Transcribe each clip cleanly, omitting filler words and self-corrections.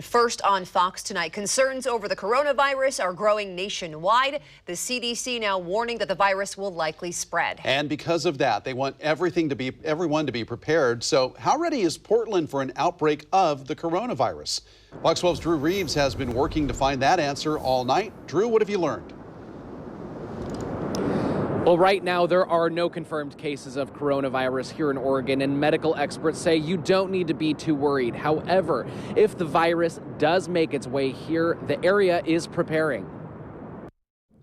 First on Fox tonight, concerns over the coronavirus are growing nationwide. The CDC now warning that the virus will likely spread. And because of that, they want everyone to be prepared. So how ready is Portland for an outbreak of the coronavirus? Fox 12's Drew Reeves has been working to find that answer all night. Drew, what have you learned? Well, right now, there are no confirmed cases of coronavirus here in Oregon, and medical experts say you don't need to be too worried. However, if the virus does make its way here, the area is preparing.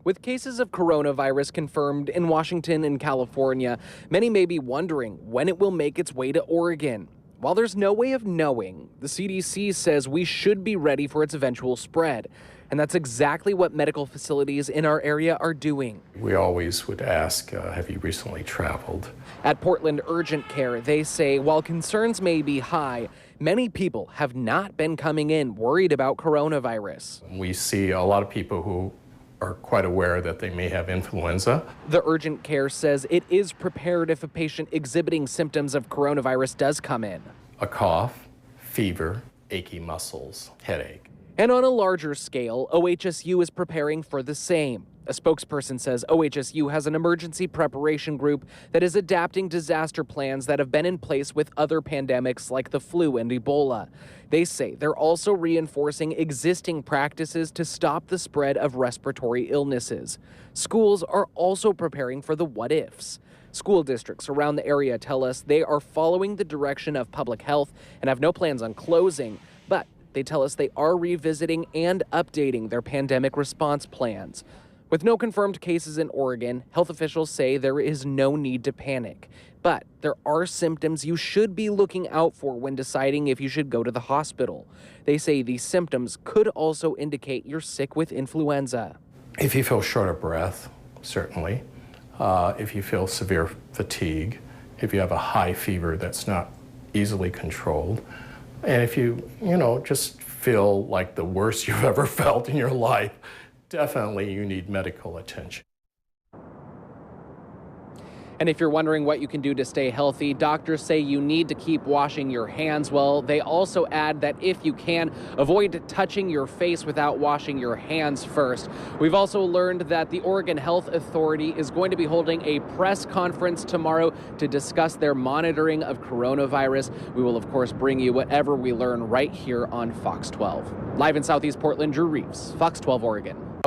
With cases of coronavirus confirmed in Washington and California, many may be wondering when it will make its way to Oregon. While there's no way of knowing, the CDC says we should be ready for its eventual spread. And that's exactly what medical facilities in our area are doing. We always would ask, have you recently traveled? At Portland Urgent Care, they say while concerns may be high, many people have not been coming in worried about coronavirus. We see a lot of people who are quite aware that they may have influenza. The urgent care says it is prepared if a patient exhibiting symptoms of coronavirus does come in. A cough, fever, achy muscles, headache. And on a larger scale, OHSU is preparing for the same. A spokesperson says OHSU has an emergency preparation group that is adapting disaster plans that have been in place with other pandemics like the flu and Ebola. They say they're also reinforcing existing practices to stop the spread of respiratory illnesses. Schools are also preparing for the what-ifs. School districts around the area tell us they are following the direction of public health and have no plans on closing, but they tell us they are revisiting and updating their pandemic response plans. With no confirmed cases in Oregon, health officials say there is no need to panic. But there are symptoms you should be looking out for when deciding if you should go to the hospital. They say these symptoms could also indicate you're sick with influenza. If you feel short of breath, certainly. If you feel severe fatigue, if you have a high fever that's not easily controlled, and if you just feel like the worst you've ever felt in your life, definitely you need medical attention. And if you're wondering what you can do to stay healthy, doctors say you need to keep washing your hands well. They also add that if you can, avoid touching your face without washing your hands first. We've also learned that the Oregon Health Authority is going to be holding a press conference tomorrow to discuss their monitoring of coronavirus. We will, of course, bring you whatever we learn right here on Fox 12. Live in Southeast Portland, Drew Reeves, Fox 12 Oregon.